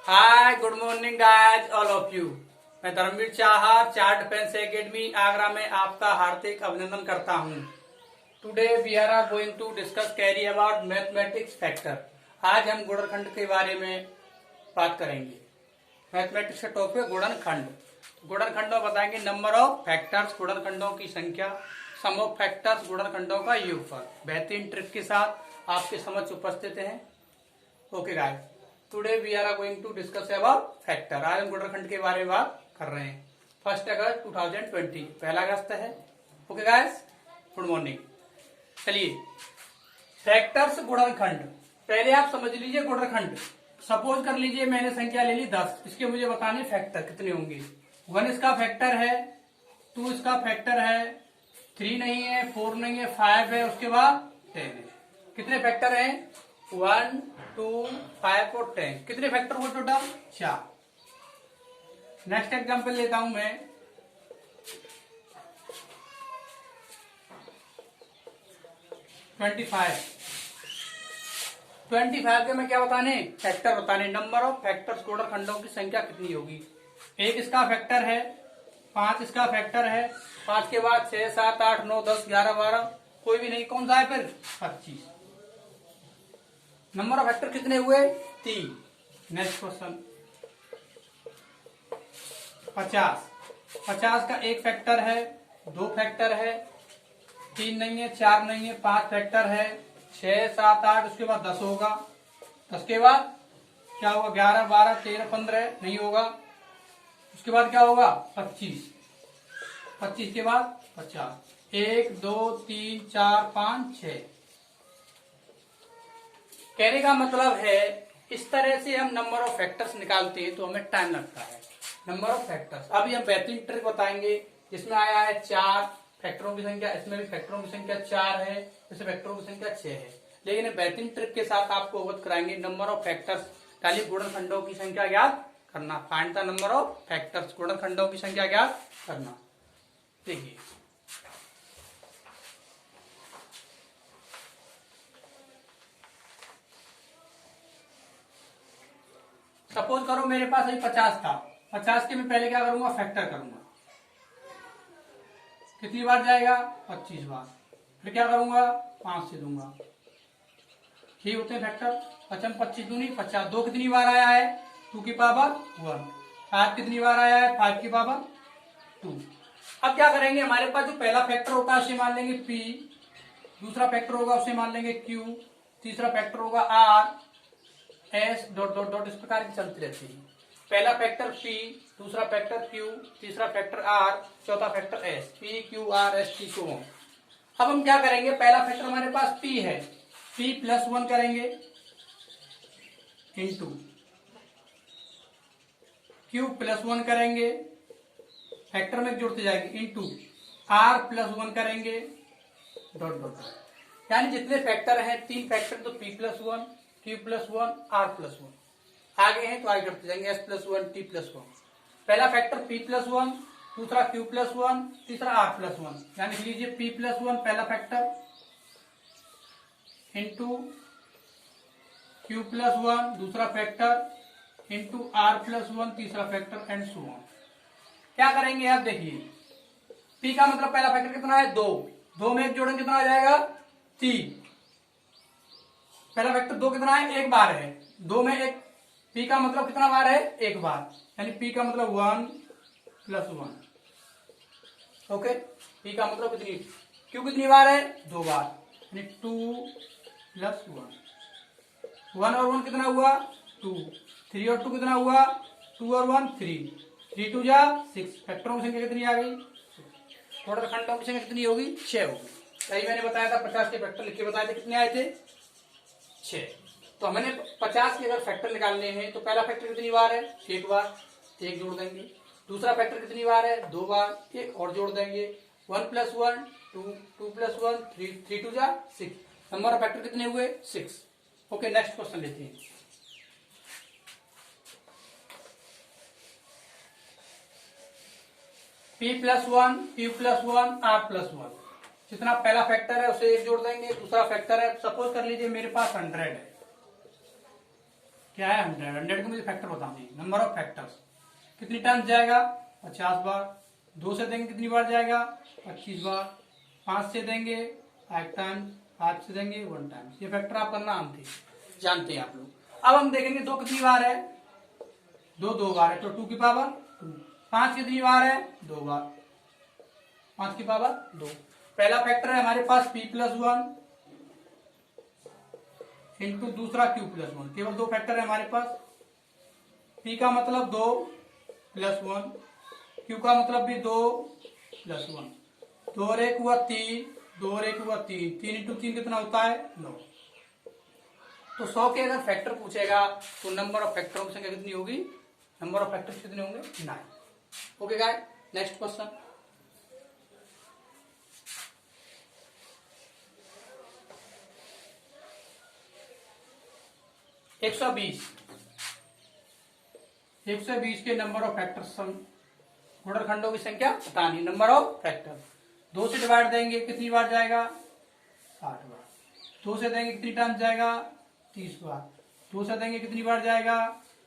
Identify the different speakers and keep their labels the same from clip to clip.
Speaker 1: Hi good morning guys all of you. मैं Dharmveer Chahar chart defence academy Agra में आपका हार्दिक अभिनंदन करता हूं। Today we are going to discuss carry about mathematics factor. आज हम गुणनखंड के बारे में बात करेंगे। मैथमेटिक्स का टॉपिक गुणनखंड। गुणनखंडों बताएंगे नंबर ऑफ फैक्टर्स, गुणनखंडों की संख्या, सम ऑफ फैक्टर्स, गुणनखंडों का योगफल। बेहतरीन ट्रिक के साथ आपके समक्ष उपस्थित हैं। Okay guys, today we are going to discuss about factor. आज हम गुणनखंड के बारे में बात कर रहे हैं। 1 अगस्त 2020 पहला अगस्त है। Okay guys, good morning. चलिए, फैक्टर्स गुणनखंड। पहले आप समझ लीजिए गुणनखंड। सपोज कर लीजिए मैंने संख्या ले ली 10, इसके मुझे बताने फैक्टर कितने होंगे। 1 इसका फैक्टर है, 2 इसका फैक्टर है, 3 नहीं है, 4 नहीं है, 5 है, उसके बाद 10 है। कितने फैक्टर हैं? 1, 2, 5 और 10। कितने फैक्टर हुए टोटल? 4। नेक्स्ट एग्जांपल लेता हूं मैं। 25 के मैं क्या बताने? फैक्टर बताने। नंबर ऑफ फैक्टर्स, गुणनखंडों की संख्या कितनी होगी। 1 इसका फैक्टर है, 5 इसका फैक्टर है, 5 के बाद 6, 7, 8, 9, 10, 11, 12, कोई भी नहीं। कौन सा है फिर? 25। नंबर ऑफ फैक्टर कितने हुए? 3। नेक्स्ट क्वेश्चन 50 का 1 फैक्टर है, 2 फैक्टर है, 3 नहीं है, 4 नहीं है, 5 फैक्टर है, 6, 7, 8, उसके बाद 10 होगा। 10 के बाद क्या होगा? 11, 12, 13, 15 नहीं होगा। उसके बाद क्या होगा? 25। 25 के बाद 50। 1, 2, 3, 4, 5, 6। कहने का मतलब है इस तरह से हम नंबर ऑफ फैक्टर्स निकालते हैं तो हमें टाइम लगता है। Number of factors. अभी हम बेहतरीन ट्रिक बताएंगे जिसमें आया है 4 फैक्टरों की संख्या। इसमें भी फैक्टरों की संख्या 4 है, इसमें फैक्टरों की संख्या 6 है। लेकिन बेहतरीन ट्रिक के साथ आपको अवगत कराएंगे। नंबर ऑफ फैक्टर्स यानी गुणनखंडों की संख्या ज्ञात करना। Find the number of factors, गुणनखंडों की संख्या ज्ञात करना। देखिए, सपोज करो मेरे पास अभी 50 था। 50 के मैं पहले क्या करूंगा? फैक्टर करूंगा। कितनी बार जाएगा? 25 बार। फिर क्या करूंगा? 5 से दूंगा। ठीक होते हैं फैक्टर। 25 दूनी 50। 2 कितनी बार आया है? 2 की पावर 1। 5 कितनी बार आया है? 5 की पावर 2। अब क्या करेंगे? हमारे पास जो पहला फैक्टर होता है उसे मान लेंगे P, दूसरा फैक्टर होगा उसे मान लेंगे Q, तीसरा फैक्टर होगा R, S dot dot dot, इस प्रकार की चलती रहती है। पहला फैक्टर P, दूसरा फैक्टर Q, तीसरा फैक्टर R, चौथा factor S, P, Q, R, S, T को। अब हम क्या करेंगे? पहला फैक्टर हमारे पास P है, P प्लस 1 करेंगे इंटू Q प्लस 1 करेंगे, फैक्टर में जुड़ते जाएंगे, इंटू R प्लस 1 करेंगे डॉट डॉट। यानी जितने फैक्टर हैं 3 फैक्टर तो P plus 1, Q plus 1, R plus 1। आगे हैं तो आगे करते जाएंगे S प्लस 1, T प्लस 1। पहला फैक्टर P प्लस 1, दूसरा Q प्लस 1, तीसरा R प्लस 1। यानी लीजिए P प्लस 1 पहला फैक्टर इंटू Q प्लस 1 दूसरा फैक्टर इंटू R प्लस 1 तीसरा फैक्टर एंड सो ऑन। क्या करेंगे आप? देखिए, P का मतलब पहला फैक्टर कितना है? 2। 2 में 1 जोड़ेंगे कितना आ जाएगा? 3। पहला वेक्टर 2 कितना है? 1 बार है। 2 में 1, P का मतलब कितना बार है? 1 बार। यानी P का मतलब 1 प्लस 1। ओके, P का मतलब कितनी? Q कितनी बार है? 2 बार। यानी 2 प्लस 1। 1 और 1 कितना हुआ? 2। 3 और 2 कितना हुआ? 2 और 1 3। 3 2 जा 6। फैक्टरों की संख्या कितनी आ गई? टोटल खंडों की संख्या कितनी होगी? 6 होगी। सही मैंने बताया था 50 के फैक्टर लिख के बताए थे। कितने आए थे? 6। तो हमने 50 के अगर फैक्टर निकालने हैं तो पहला फैक्टर कितनी बार है? 1 बार, 1 जोड़ देंगे। दूसरा फैक्टर कितनी बार है? 2 बार, 1 और जोड़ देंगे। 1 प्लस 1 2, 2 प्लस 1 3, 3 2 जा 6। नंबर ऑफ फैक्टर कितने हुए? 6। ओके, नेक्स्ट क्वेश्चन लेते हैं। P plus 1, Q plus 1, R plus 1। जितना पहला फैक्टर है उसे 1 जोड़ देंगे। दूसरा फैक्टर है, सपोज कर लीजिए मेरे पास 100 है। क्या है 100, 100 को मुझे फैक्टर बताना है। नंबर ऑफ फैक्टर्स कितनी टाइम्स जाएगा 50 बार। 2 से देंगे कितनी बार जाएगा 25 बार। 5 से देंगे 5 टाइम्स। 5 से देंगे 1 टाइम्स। ये फैक्टर आप करना जानते हैं आप लोग। अब हम देखेंगे 2 कितनी बार है, 2 बार है तो 2 की पावर 2। 5 कितनी बार है 2 बार, 5 की पावर 2। पहला फैक्टर है हमारे पास p+1 इंटू दूसरा q+1। केवल 2 फैक्टर है हमारे पास। p का मतलब 2 + 1, q का मतलब भी 2 + 1। 2 और 1 हुआ 3, 2 और 1 हुआ 3। 3 इंटू 3 कितना होता है 9। तो 100 के अगर फैक्टर पूछेगा तो नंबर ऑफ फैक्टरों की संख्या कितनी होगी, नंबर ऑफ फैक्टर्स कितने होंगे 9। Okay guys, next question. एक 120 के नंबर ऑफ फैक्टर्स गुणनखंडों की संख्या बतानी। नंबर ऑफ फैक्टर 2 से डिवाइड देंगे कितनी बार जाएगा 60 बार। 2 से देंगे कितनी टाइम जाएगा 30 बार। 2 से देंगे कितनी बार जाएगा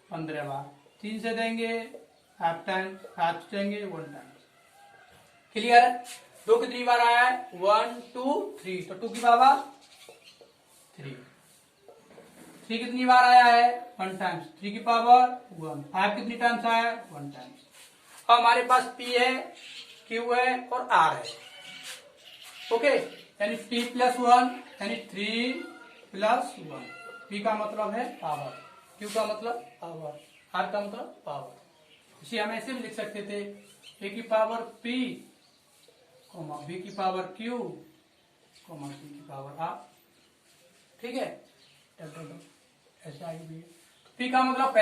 Speaker 1: 15 बार। 3 से देंगे हाफ टाइम। 5 से देंगे 1 टाइम। क्लियर है। 2 कितनी बार आया है 1 2 3 तो 2 की पावर 3। 3 कितनी बार आया है 1 टाइम्स। 3 की पावर 1। 5 कितनी टाइम्स आया है 1 टाइम्स। अब हमारे पास p है, q है और r है। ओके, यानी p+1 यानी 3 + 1। p का मतलब है पावर, q का मतलब पावर, r का मतलब पावर। इसे हम ऐसे भी लिख सकते थे a की पावर p, b की पावर q, c की पावर r। ठीक है, ऐसा आएगी। p का मतलब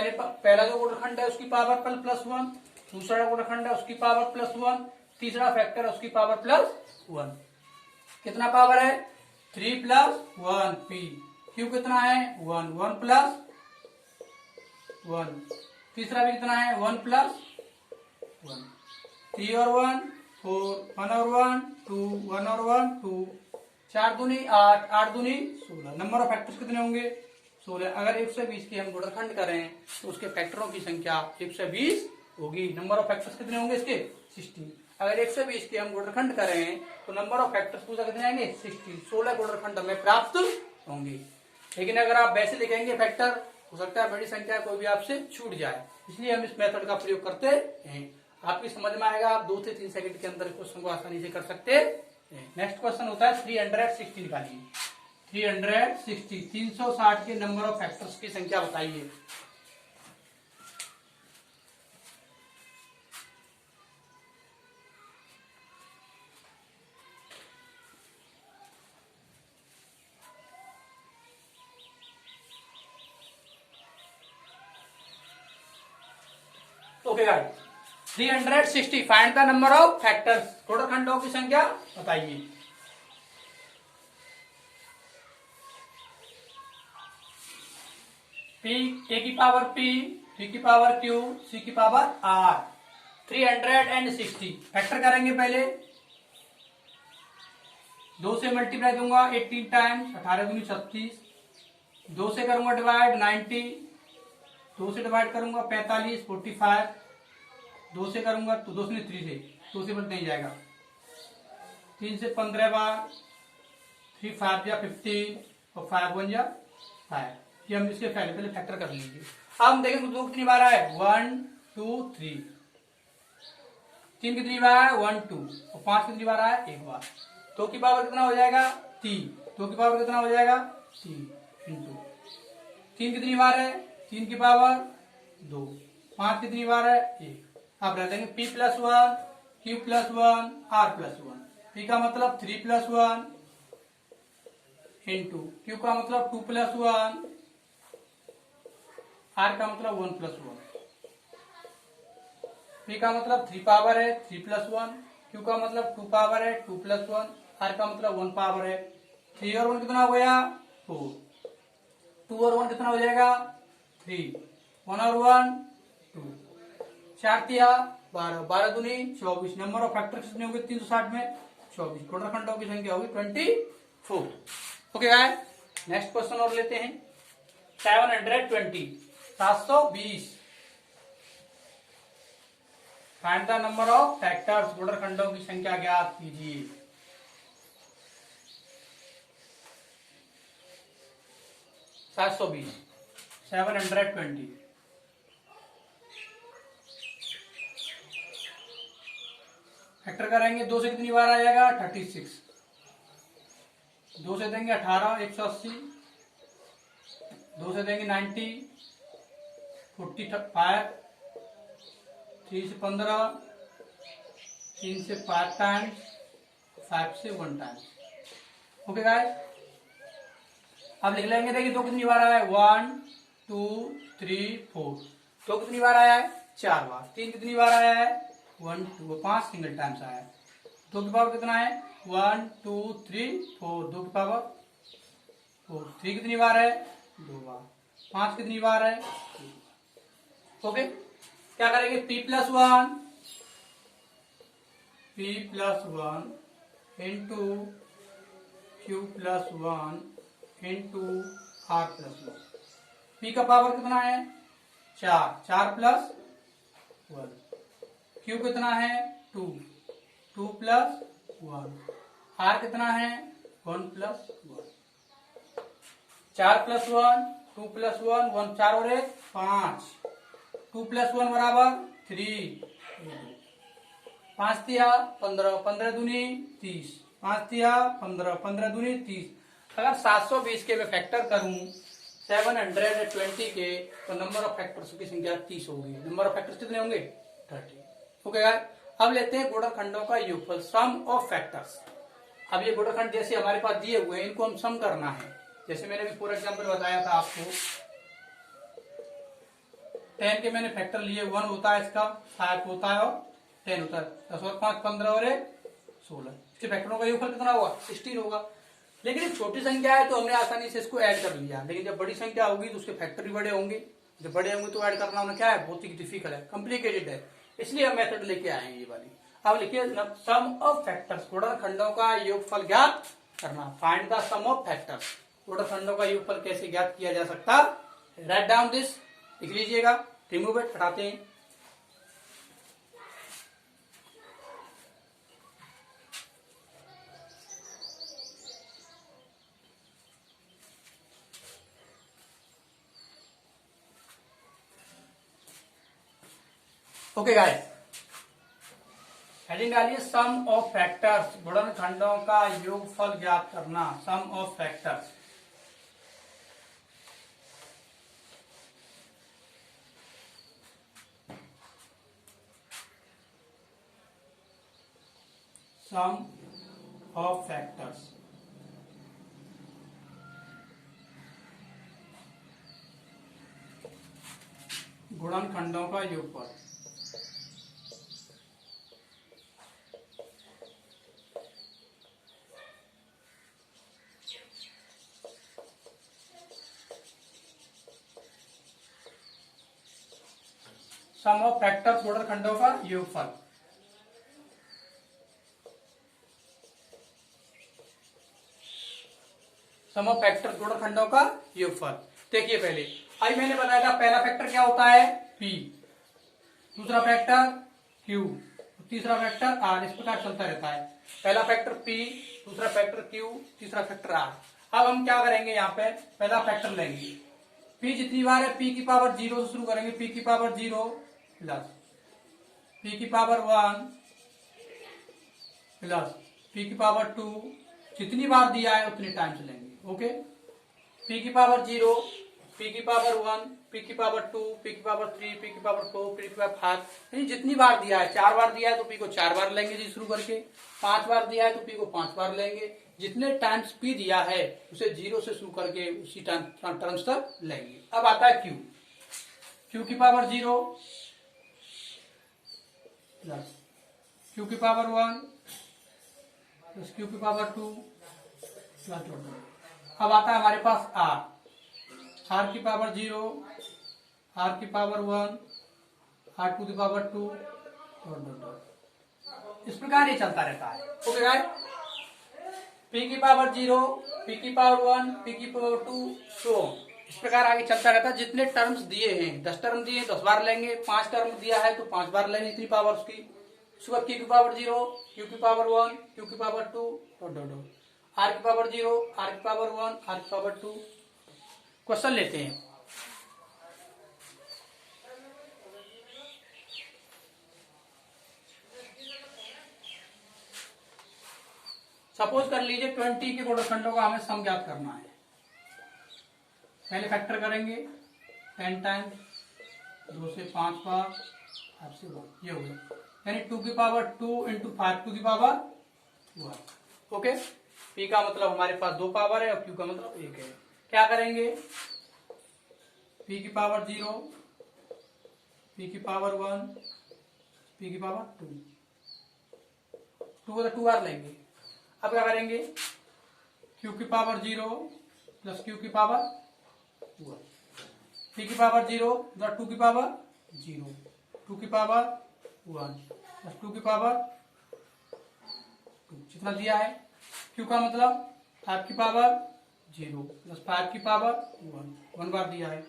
Speaker 1: पहला जो गुणनखंड है उसकी पावर +1, दूसरा गुणनखंड है उसकी पावर +1, तीसरा फैक्टर है उसकी पावर +1। कितना पावर है 3 + 1 p। q कितना है 1 1 + 1। तीसरा भी कितना है 1 + 1। 3 और 1 4, 1 और 1 2, 1 और 1 2, 4 दूनी 8, 8 दूनी 16। नंबर ऑफ फैक्टर्स कितने होंगे 16। अगर 120 के हम गुणनखंड करें तो उसके फैक्टरों की संख्या 120 होगी। नंबर ऑफ फैक्टर्स कितने होंगे इसके 60। अगर 120 के हम गुणनखंड करें तो नंबर ऑफ फैक्टर्स पूछा कितने आएंगे 60। 16 गुणनखंड हमें प्राप्त होंगे। लेकिन अगर आप वैसे लिखेंगे फैक्टर, हो सकता है बड़ी संख्या कोई भी आपसे छूट जाए, इसलिए हम इस मेथड का प्रयोग करते हैं। आपकी समझ में आएगा, आप 2 से 3 सेकंड के अंदर क्वेश्चन को आसानी से कर सकते हैं। नेक्स्ट क्वेश्चन होता है 360 निकालिए। 360 360 के नंबर ऑफ फैक्टर्स की संख्या बताइए। Okay guys, 360 find the number of factors. गुणनखंडों की संख्या बताइए। p, a की पावर p, b की पावर q, c की पावर r। 360 फैक्टर करेंगे पहले। 2 से मल्टीप्लाई दूंगा 18 टाइम्स, 18 दूनी 36। 2 से करूंगा डिवाइड 90। 2 से डिवाइड करूंगा 45 45। 2 से करूंगा तो 2 से 3 से 2 से बदल नहीं जाएगा। 3 से 15 बार। 3 5 या 15 और 5 1 या 5। ये हम इसके पहले फैक्टर कर लेंगे। अब हम देखेंगे 2 कितनी बार आए 1 2 3। 3 कितनी बार आया 1 2 और 5 कितनी बार आया 1 बार। 2 की पावर कितना हो जाएगा 3। 2 की पावर कितना हो जाएगा 3 इंटू 3 कितनी बार है 3 की पावर 2। 5 कितनी बार है 1। अब रह देंगे p+1 q+1 r+1। p का मतलब 3+1 इंटू q का मतलब 2+1 r का मतलब 1+1। p का मतलब 3 पावर है 3+1। q का मतलब 2 पावर है 2+1। r का मतलब 1 पावर है। 3 और 1 कितना हो गया 4। 2 और 1 कितना हो जाएगा 3। 1 और 1 2। 4 तिया 12, 12 दूनी 24। नंबर ऑफ फैक्टर कितने होंगे 360 में 24। गुणनखंडों की संख्या होगी 24। ओके गाइस, नेक्स्ट क्वेश्चन और लेते हैं 720। 720। Find the number of factors, गुणनखंडों की संख्या ज्ञात कीजिए। 720, 720। फैक्टर करेंगे, 2 से कितनी बार आ जाएगा? 36। 2 से देंगे 18, 180। 2 से देंगे 90, 45। 3 से 15, 3 से 5 टाइम्स, 5 से 1 टाइम्स। ओके गाइस, अब लिख लेंगे। देखिए 2 कितनी बार आया है? 1 2 3 4। 2 कितनी बार आया है? 4 बार। 3 कितनी बार आया है? 1 2 5 सिंगल टाइम्स आया है। 2 की पावर कितना है? 1 2 3 4। 2 की पावर 4। 3 कितनी बार है? 2 बार। 5 कितनी बार है? 2 बार। ओके, क्या करेंगे? p plus 1 into q plus 1 into r plus 1। p का पावर कितना है? 4। 4 प्लस 1। q कितना है? 2। 2 प्लस 1। r कितना है? 1 प्लस 1। 4 प्लस 1, 2 प्लस 1, 1 4 और 1 5। 2 प्लस 1 बराबर 3। 5 तिया 15, 15 दूनी 30। 5 तिया 15, 15 दूनी 30। अगर 720 के मैं फैक्टर करूं 720 के, तो नंबर ऑफ फैक्टर्स की संख्या 30 होगी। नंबर ऑफ फैक्टर्स कितने होंगे? 30। ओके गाइस, अब लेते हैं गुणनखंडों का योगफल, सम ऑफ फैक्टर्स। अब ये गुणनखंड जैसे हमारे पास दिए हुए हैं, इनको हम सम करना है। जैसे मैंने भी फॉर एग्जाम्पल बताया था आपको, 10 के मैंने फैक्टर लिए। 1 होता है इसका, 5 होता है और 10 होता है। 10 और 5 15 और 1 16। इसके फैक्टरों का योगफल कितना होगा? 16 होगा। लेकिन एक छोटी संख्या है तो हमने आसानी से इसको ऐड कर लिया। लेकिन जब बड़ी संख्या होगी तो उसके फैक्टर भी बड़े होंगे। जब बड़े होंगे तो ऐड करना उन्हें क्या है? बहुत ही डिफिकल्ट है, कॉम्प्लिकेटेड है। इसलिए हम मेथड लेके आए हैं ये वाली। अब लिखिए सम ऑफ फैक्टर्स, गुणनखंडों का योगफल ज्ञात करना। Find the sum of factors. गुणनखंडों का योगफल कैसे ज्ञात किया जा सकता? राइट डाउन दिस, लिख लीजिएगा। रिमूव इट, हटाते हैं। ओके गाइस, हेडिंग डालिए सम ऑफ फैक्टर्स, गुणनखंडों का योगफल ज्ञात करना। Sum of factors, sum of factors. गुणनखंडों का योगफल। सम ऑफ फैक्टर्स, गुणनखंडों का योगफल। सम ऑफ फैक्टर्स, गुणनखंडों का योगफल। देखिए पहले, अभी मैंने बताया था पहला फैक्टर क्या होता है? p, दूसरा फैक्टर q, तीसरा फैक्टर r। इस प्रकार चलता रहता है। पहला फैक्टर p, दूसरा फैक्टर q, तीसरा फैक्टर r। अब हम क्या करेंगे? यहाँ पे पहला फैक्टर लेंगे। p जितनी बार है p की पावर 0 से शुरू करेंगे। p की पावर 0 प्लस p की पावर 1 प्लस p की पावर 2। जितनी बार दिया है उतने टाइम्स लेंगे। ओके, p की पावर 0, p की पावर 1, p की पावर 2, p की पावर 3, p की पावर 4, p की पावर 5। यानी जितनी बार दिया है, 4 बार दिया है तो p को 4 बार लेंगे जी शुरू करके। 5 बार दिया है तो p को 5 बार लेंगे। जितने टाइम्स p दिया है उसे 0 से शुरू करके उसी टर्म्स तक लेंगे। अब आता है q की पावर 0 प्लस q की पावर 1 प्लस q की पावर 2 प्लस। अब आता है हमारे पास r की पावर 0, r की power 1, r to the power 2 और इस प्रकार ये चलता रहता है। ओके गाइस, p की पावर 0, p की पावर 1, p की पावर 2 सो इस प्रकार आगे चलता रहता है। जितने टर्म्स दिए हैं, 10 टर्म दिए 10 बार लेंगे, 5 टर्म दिया है तो 5 बार लेंगे इतनी पावर उसकी। उसके बाद क्यू की पावर 0, क्यू की पावर 1, क्यू की पावर 2, आर की पावर 0, आर की पावर 1, आर की पावर 2। क्वेश्चन लेते हैं। सपोज कर लीजिए 20 के गुणनखंडों का हमें सम ज्ञात करना है। पहले फैक्टर करेंगे 10 टाइम्स, 2 से 5 बार, 5 से 1, ये हो गया। यानी 2 की पावर 2 इंटू 5 टू की पावर 1। ओके, पी का मतलब हमारे पास 2 पावर है और क्यू का मतलब 1 है। क्या करेंगे, पी की पावर 0, पी की पावर 1, पी की पावर 2, 2 को तो 2 बार लेंगे। अब क्या करेंगे, क्यू की पावर 0 प्लस क्यू की पावर 1, पी की पावर 0 प्लस 2 की पावर 0, 2 की पावर 1 प्लस 2 की पावर 2, जितना दिया है। क्यू का मतलब 5 की पावर 0 प्लस 5 की पावर 1 बार दिया है।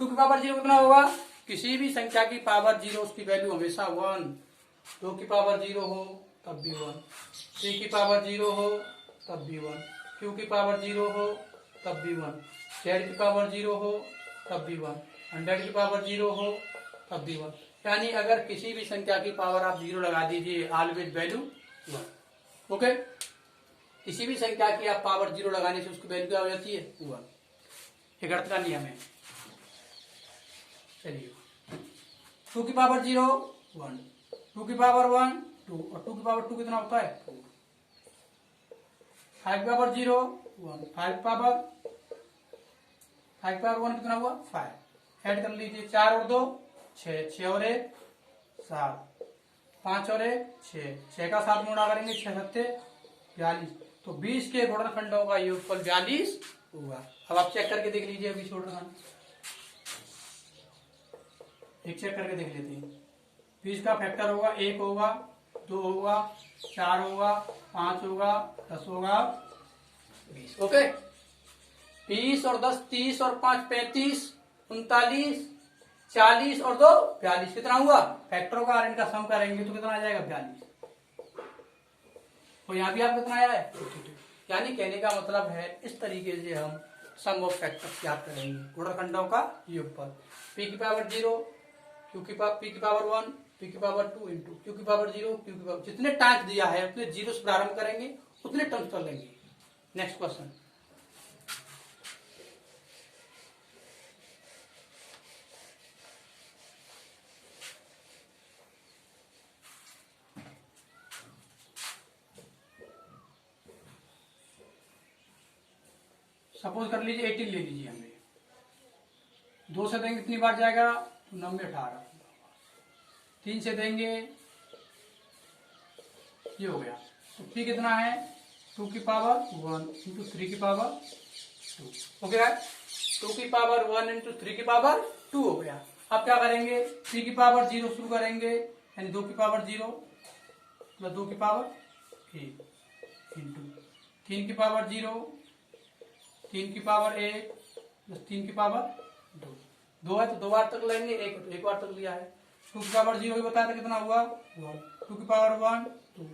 Speaker 1: 2 की पावर 0 कितना होगा, किसी भी संख्या की पावर 0 उसकी वैल्यू हमेशा 1। 2 की पावर 0 हो तब भी 1, 3 की पावर 0 हो तब भी 1, क्यू की पावर 0 हो तब भी 1, जेड की पावर 0 हो तब भी 1, 100 की पावर 0 हो तब भी 1। यानी अगर किसी भी संख्या की पावर आप 0 लगा दीजिए, ऑलवेज वैल्यू 1। ओके, किसी भी संख्या की आप पावर 0 लगाने से उसकी वैल्यू क्या हो जाती है, 1। ये गणित का नियम है। चलिए, 2 की पावर 0 1, 2 की पावर 1 2 और 2 की पावर 2 कितना होता है 4, 5 की पावर 0 1, 5 की पावर 1 कितना हुआ 5। ऐड कर लीजिए, 4 और 2 6, 6 और 1 7, 5 और 1 6, 6 का 7 गुणा करेंगे 6 सत्ते 42, तो 20 के गुणनखंडों का योगफल 42 होगा। अब आप चेक करके देख लीजिए, 20 गुणनखंड एक चेक करके देख लेते हैं। 20 का फैक्टर होगा 1 होगा, 2 होगा, 4 होगा, 5 होगा, 10 होगा, 20। ओके, 20 और 10 30 और 5 35, 39, 40 और 2 42, कितना हुआ, फैक्टरों का इनका सम करेंगे तो कितना आ जाएगा 42। और यहाँ भी आप कितना आया है 52। यानी कहने का मतलब है इस तरीके से हम सम ऑफ फैक्टर्स ज्ञात करेंगे, गुणनखंडों का योगफल। पी की पावर 0, पी की पावर 1, पी की पावर 2 इंटू क्यू की पावर 0, क्यू की पावर, जितने टाइम्स दिया है उतने 0 से प्रारंभ करेंगे, उतने टर्म्स कर लेंगे। Next question. सपोज कर लीजिए 18 ले लीजिए, हमें 2 से देंगे कितनी बार जाएगा तो 90 18, 3 से देंगे ये हो गया। तो पी कितना है 2 की पावर 1 इंटू 3 की पावर 2 हो गया है। 2 की पावर 1 इंटू 3 की पावर 2 हो गया। अब क्या करेंगे, पी की पावर 0 शुरू करेंगे, यानी 2 की पावर 0 प्लस 2 की पावर 1 इंटू 3 की पावर 0, 3 की पावर 1 प्लस 3 की पावर 2। 2 है तो 2 बार तक लेंगे, एक बार तक लिया है। 2 की पावर 0 बताया था कितना हुआ 1, 2 की पावर 1 2,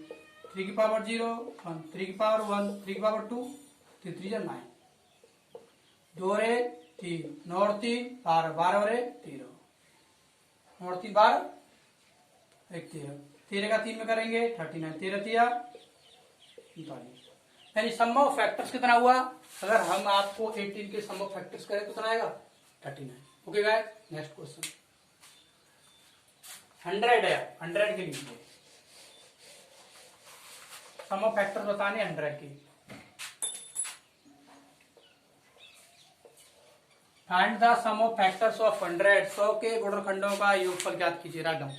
Speaker 1: 3 की पावर 0 1, 3 की पावर 1, 3 की पावर 2, 3 3 9, 2 और 1 3, 9 और 3 12, 12 और 1 13, 9 और 3 12, 1 13, 13 का 3 में करेंगे 39, 13 3 39। यानी सम ऑफ फैक्टर्स कितना हुआ, अगर हम आपको 18 के सम ऑफ फैक्टर्स करें तो कितना आएगा 39। ओके गाइस, नेक्स्ट क्वेश्चन 100 है, 100 के लिए सम ऑफ फैक्टर्स बताने 100 के। Find the sum of factors of 100, 100 के गुणनखंडों का योगफल ज्ञात कीजिए। Write down.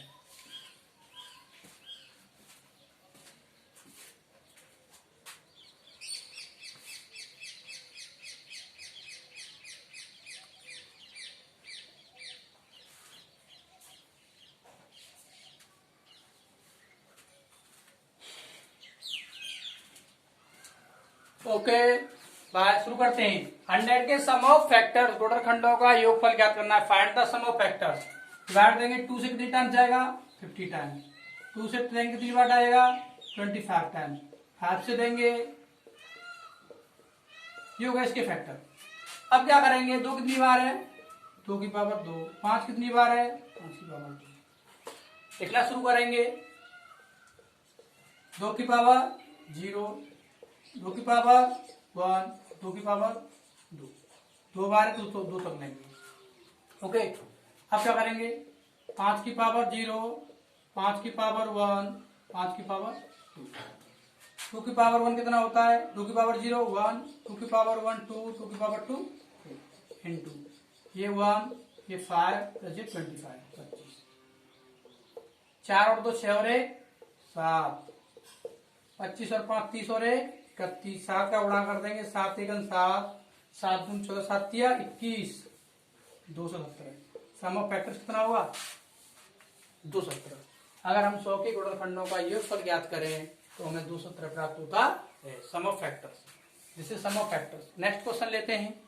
Speaker 1: ओके, शुरू करते हैं। 100 के सम ऑफ फैक्टर्स, टोटल खंडों का योगफल ज्ञात करना है। Find the sum of factors. Divide देंगे 2 से कितनी टाइम्स जाएगा 50 टाइम्स, 2 से देंगे कितनी बार आएगा 25 टाइम्स, 5 से देंगे, ये हो गया इसके फैक्टर। अब क्या करेंगे, 2 कितनी बार है 2 की पावर 2, 5 कितनी बार है 5 की पावर 2। लिखना शुरू करेंगे 2 की पावर 0, 2 की पावर 1, 2 की पावर 2, 2 बार है तो 2 तक लेंगे। ओके, अब क्या करेंगे 5 की पावर 0, 5 की पावर 1, 5 की पावर 2, 2 की पावर 1 कितना होता है 2 की पावर 0 1, 2 की पावर 1 2, 2 की पावर 2 इंटू ये 1, ये 5 ये 25, 25, 4 और 2 6 और 1 7, 25 और 5 30 और 1 31, 7 का गुणा कर देंगे 7 एकम 7, 7 दून 14, 7 तिया 21, 217। सम ऑफ फैक्टर्स कितना हुआ 217। अगर हम 100 के गुणनखंडों का योगफल ज्ञात करें तो हमें 217 प्राप्त होता है। Sum of factors, this is sum of factors. Next question लेते हैं।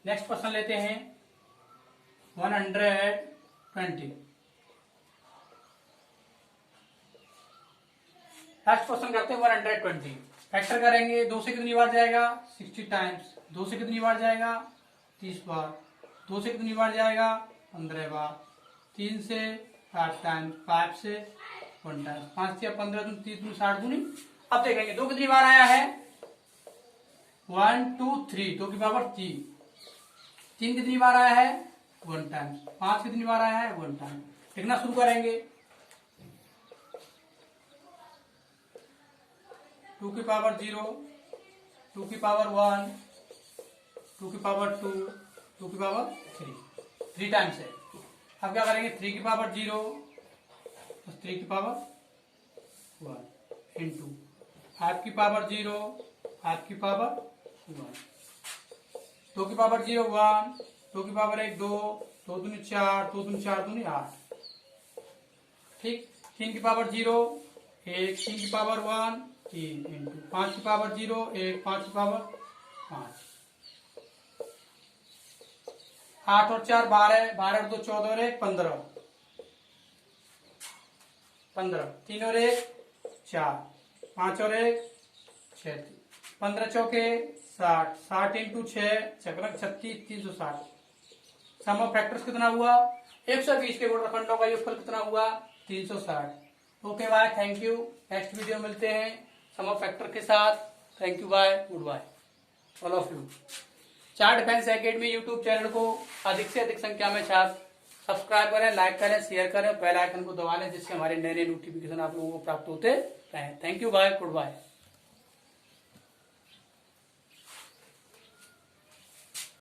Speaker 1: नेक्स्ट क्वेश्चन लेते हैं 120। नेक्स्ट क्वेश्चन करते हैं 120। फैक्टर करेंगे 2 से कितनी बार जाएगा 60 टाइम्स, 2 से कितनी बार जाएगा 30 बार, 2 से कितनी बार जाएगा 15 बार, 3 से 8 टाइम्स, 5 से 1 टाइम्स, 5 से 15 दूनी 30 दूनी 60 दूनी। अब देखेंगे 2 कितनी बार आया है 1 2 3, 2 की पावर 3, 3 कितनी बार आया है 1 टाइम्स, 5 कितनी बार आया है 1 टाइम। लिखना शुरू करेंगे 2 की पावर 0, 2 की पावर 1, 2 की पावर 2, 2 की पावर 3 टाइम्स है। अब क्या करेंगे 3 की पावर 0 प्लस 3 की पावर 1 इंटू 5 की पावर 0, 5 की पावर 1, 2 की पावर 0 1, 2 की पावर 1 2, 2 दूनी 4, 2 दूनी 4 दूनी 8। ठीक, 3 की पावर 0 1, 3 की पावर 1 3 इंटू 5 की पावर 0 1, 5 की पावर 5, 8 और 4 12, 12 और 2 14 और 1 15, 15, 3 और 1 4, 5 और 1 6, 15 चौके 60, 60 इंटू 6 चक्रक 36, 360। सम ऑफ फैक्टर्स कितना हुआ 120 के गुणनखंडों का योगफल कितना हुआ 360। Okay bye, thank you. Next video मिलते हैं सम ऑफ फैक्टर के साथ। Thank you, bye, goodbye all of you. Chart defence academy YouTube channel को अधिक से अधिक संख्या में छात्र सब्सक्राइब करें, लाइक करें, शेयर करें, बेल आइकन को दबा लें जिससे हमारे नए नए नोटिफिकेशन आप लोगों को प्राप्त होते रहें। Thank you, bye, good bye.